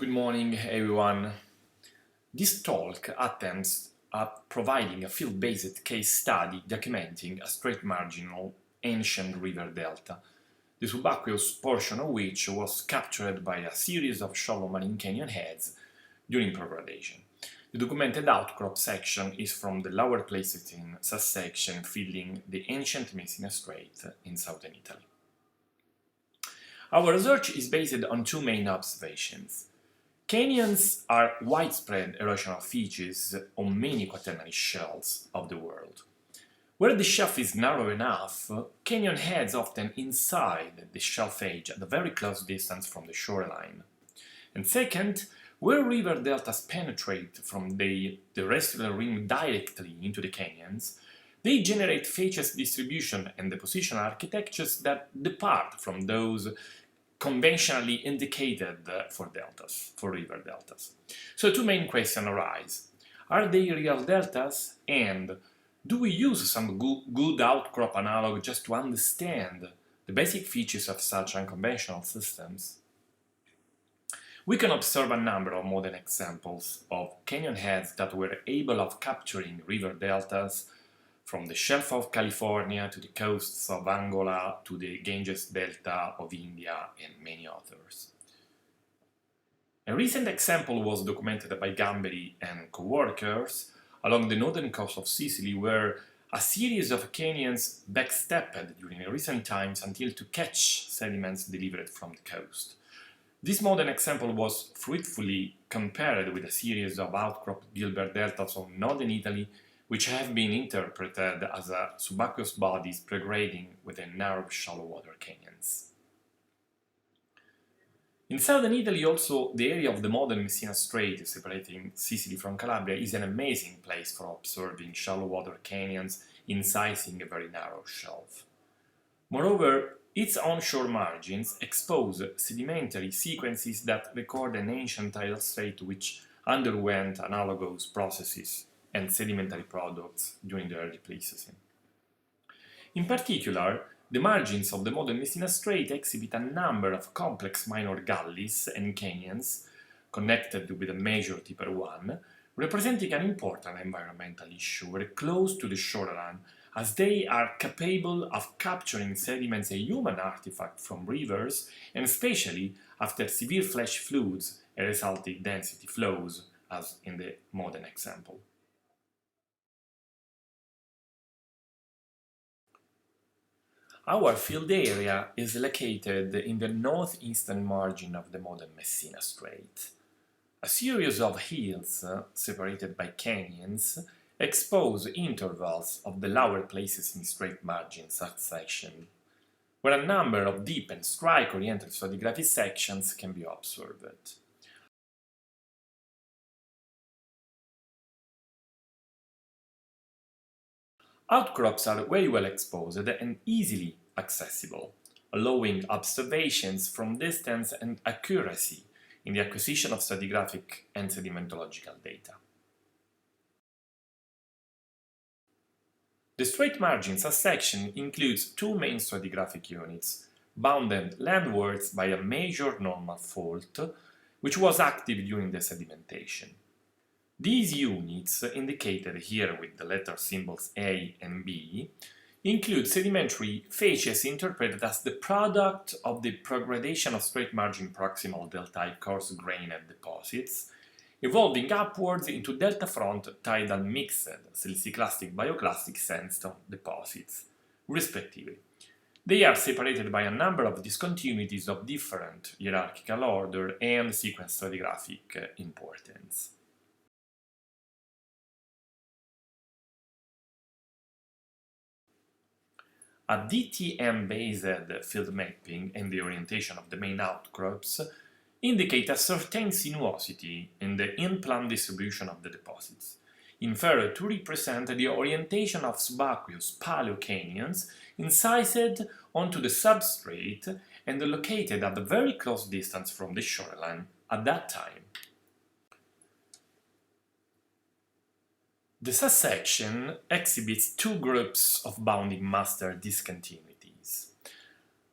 Good morning, everyone. This talk attempts at providing a field-based case study documenting a straight marginal ancient river delta, the subaqueous portion of which was captured by a series of shallow marine canyon heads during progradation. The documented outcrop section is from the lower Pleistocene subsection filling the ancient Messina Strait in southern Italy. Our research is based on two main observations. Canyons are widespread erosional features on many quaternary shelves of the world. Where the shelf is narrow enough, canyon heads often inside the shelf edge at a very close distance from the shoreline. And second, where river deltas penetrate from the terrestrial rim directly into the canyons, they generate facies distribution and deposition architectures that depart from those conventionally indicated for river deltas. So two main questions arise. Are they real deltas? And do we use some good outcrop analog just to understand the basic features of such unconventional systems? We can observe a number of modern examples of canyon heads that were able of capturing river deltas from the shelf of California to the coasts of Angola to the Ganges Delta of India and many others. A recent example was documented by Gamberi and co-workers along the northern coast of Sicily, where a series of canyons backstepped during recent times until to catch sediments delivered from the coast. This modern example was fruitfully compared with a series of outcrop Gilbert deltas of northern Italy, which have been interpreted as subaqueous bodies prograding within narrow shallow water canyons. In southern Italy also, the area of the modern Messina Strait separating Sicily from Calabria is an amazing place for observing shallow water canyons incising a very narrow shelf. Moreover, its onshore margins expose sedimentary sequences that record an ancient tidal strait which underwent analogous processes and sedimentary products during the early Pleistocene. In particular, the margins of the modern Messina Strait exhibit a number of complex minor gullies and canyons connected with a major deeper one, representing an important environmental issue very close to the shoreline, as they are capable of capturing sediments and human artifacts from rivers, and especially after severe flash floods and resulting density flows, as in the modern example. Our field area is located in the northeastern margin of the modern Messina Strait. A series of hills, separated by canyons, expose intervals of the lower Pleistocene Strait margin subsection, where a number of deep and strike-oriented stratigraphic sections can be observed. Outcrops are very well exposed and easily accessible, allowing observations from distance and accuracy in the acquisition of stratigraphic and sedimentological data. The straight margin subsection includes two main stratigraphic units, bounded landwards by a major normal fault, which was active during the sedimentation. These units, indicated here with the letter symbols A and B, include sedimentary facies interpreted as the product of the progradation of straight margin proximal delta coarse-grained deposits, evolving upwards into delta front tidal mixed siliciclastic bioclastic sandstone deposits, respectively. They are separated by a number of discontinuities of different hierarchical order and sequence stratigraphic importance. A DTM-based field mapping and the orientation of the main outcrops indicate a certain sinuosity in the in-plane distribution of the deposits, inferred to represent the orientation of subaqueous paleocanyons incised onto the substrate and located at a very close distance from the shoreline at that time. The subsection exhibits two groups of bounding master discontinuities.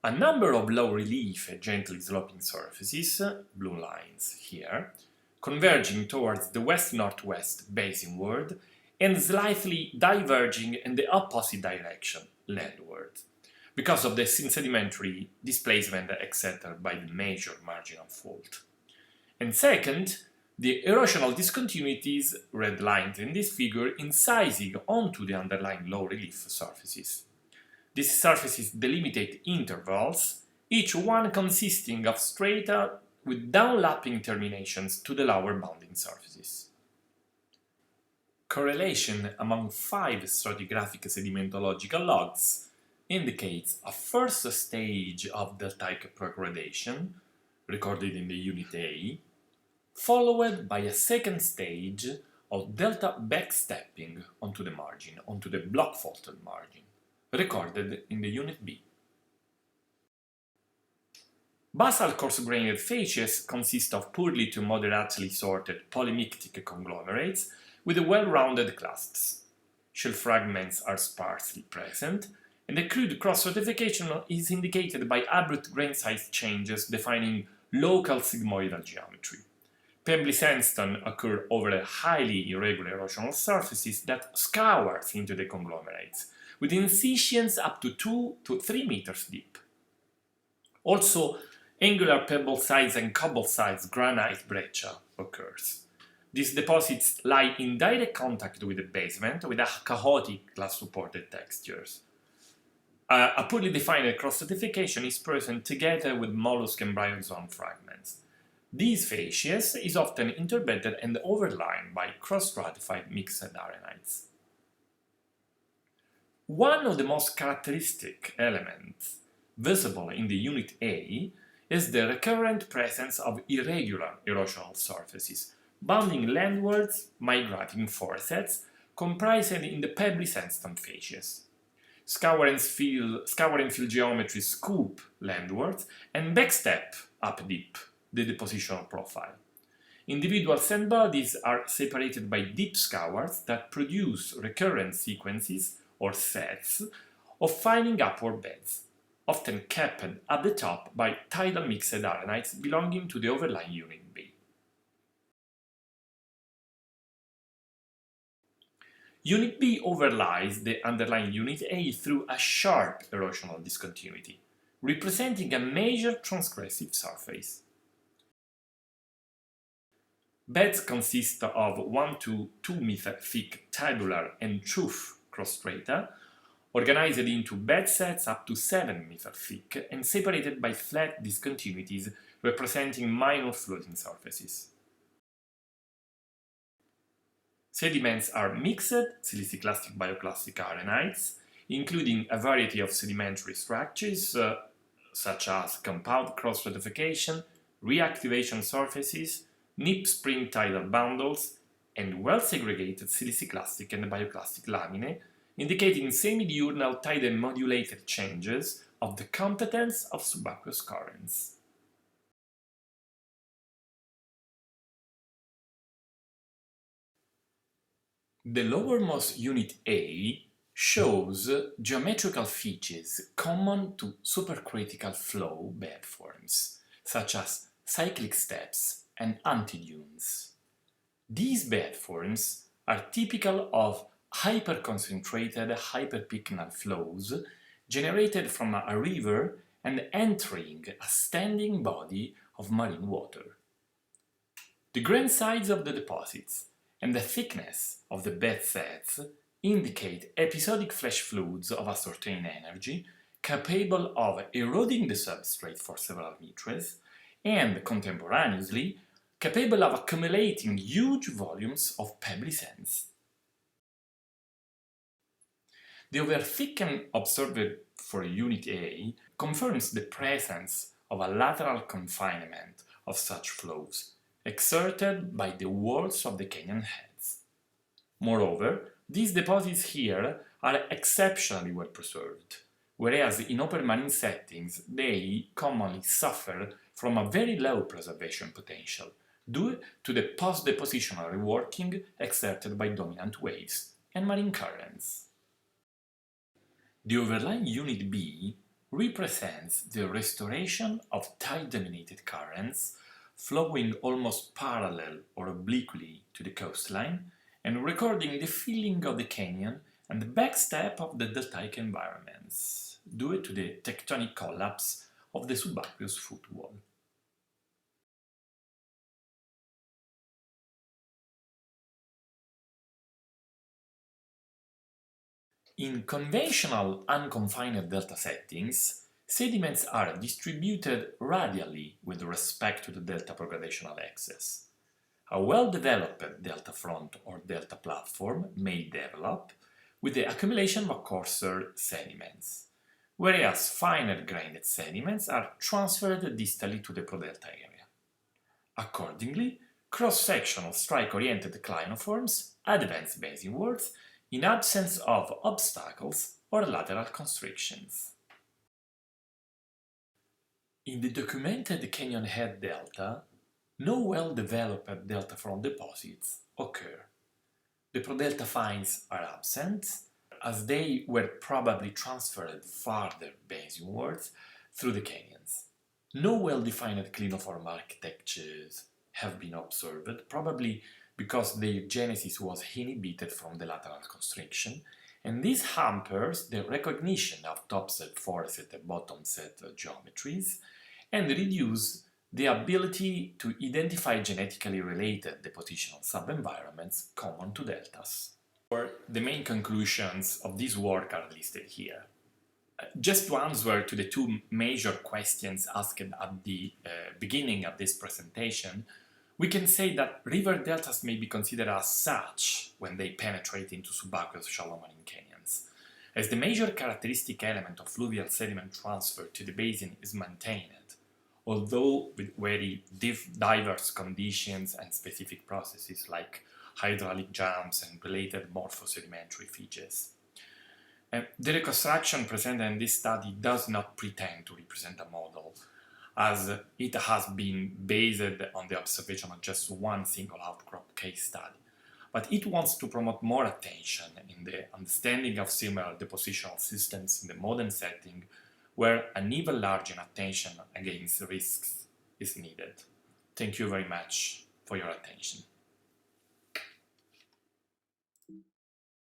A number of low-relief and gently sloping surfaces, blue lines here, converging towards the west-northwest basinward and slightly diverging in the opposite direction, landward, because of the sedimentary displacement exerted by the major marginal fault. And second, the erosional discontinuities, redlined in this figure, incising onto the underlying low-relief surfaces. These surfaces delimitate intervals, each one consisting of strata with downlapping terminations to the lower bounding surfaces. Correlation among 5 stratigraphic sedimentological logs indicates a first stage of deltaic progradation, recorded in the Unit A, followed by a second stage of delta backstepping onto the margin, onto the block-faulted margin, recorded in the Unit B. Basal coarse-grained facies consist of poorly to moderately sorted polymictic conglomerates with well-rounded clasts. Shell fragments are sparsely present, and the crude cross-stratification is indicated by abrupt grain size changes defining local sigmoidal geometry. Pembli sandstone occur over a highly irregular erosional surfaces that scours into the conglomerates, with incisions up to 2 to 3 meters deep. Also, angular pebble-sized and cobble-sized granite breccia occurs. These deposits lie in direct contact with the basement with a chaotic glass-supported textures. A poorly defined cross-stratification is present together with mollusk and bryozoan fragments. These facies is often interbedded and overlain by cross-stratified mixed arenites. One of the most characteristic elements visible in the Unit A is the recurrent presence of irregular erosional surfaces, bounding landwards, migrating foresets, comprised in the pebbly sandstone facies. Scour and fill geometry scoop landwards and backstep up deep the depositional profile. Individual sand bodies are separated by deep scours that produce recurrent sequences or sets of fining upward beds, often capped at the top by tidal mixed arenites belonging to the overlying Unit B. Unit B overlies the underlying Unit A through a sharp erosional discontinuity, representing a major transgressive surface. Beds consist of 1 to 2 meter thick tabular and tuff cross strata, organized into bed sets up to 7 meter thick and separated by flat discontinuities representing minor floating surfaces. Sediments are mixed siliciclastic bioclastic arenites, including a variety of sedimentary structures such as compound cross-stratification, reactivation surfaces, nip spring tidal bundles, and well-segregated siliciclastic and bioclastic laminae, indicating semi-diurnal tidal modulated changes of the competence of subaqueous currents. The lowermost Unit A shows geometrical features common to supercritical flow bed forms, such as cyclic steps and antidunes. These bed forms are typical of hyperconcentrated hyperpycnal flows generated from a river and entering a standing body of marine water. The grain size of the deposits and the thickness of the bed sets indicate episodic flash fluids of a certain energy capable of eroding the substrate for several meters and, contemporaneously, capable of accumulating huge volumes of pebbly sands. The overthickening observed for Unit A confirms the presence of a lateral confinement of such flows, exerted by the walls of the canyon heads. Moreover, these deposits here are exceptionally well preserved, whereas in open marine settings they commonly suffer from a very low preservation potential due to the post-depositional reworking exerted by dominant waves and marine currents. The overlying Unit B represents the restoration of tide-dominated currents flowing almost parallel or obliquely to the coastline and recording the filling of the canyon and the backstep of the deltaic environments due to the tectonic collapse of the subaqueous footwall. In conventional unconfined delta settings, sediments are distributed radially with respect to the delta progradational axis. A well-developed delta front or delta platform may develop with the accumulation of coarser sediments, whereas finer-grained sediments are transferred distally to the prodelta area. Accordingly, cross-sectional strike-oriented clinoforms advance basinwards in absence of obstacles or lateral constrictions. In the documented canyon head delta, no well-developed delta front deposits occur. The prodelta fines are absent, as they were probably transferred farther basinwards through the canyons. No well-defined clinoform architectures have been observed, probably because their genesis was inhibited from the lateral constriction, and this hampers the recognition of top-set, foreset, and bottom-set geometries, and reduce the ability to identify genetically related depositional sub-environments common to deltas. The main conclusions of this work are listed here. Just to answer to the two major questions asked at the beginning of this presentation, we can say that river deltas may be considered as such when they penetrate into subaqueous shallow marine canyons, as the major characteristic element of fluvial sediment transfer to the basin is maintained, although with very diverse conditions and specific processes like hydraulic jumps and related morphosedimentary features. The reconstruction presented in this study does not pretend to represent a model, as it has been based on the observation of just one single outcrop case study, but it wants to promote more attention in the understanding of similar depositional systems in the modern setting, where an even larger attention against risks is needed. Thank you very much for your attention.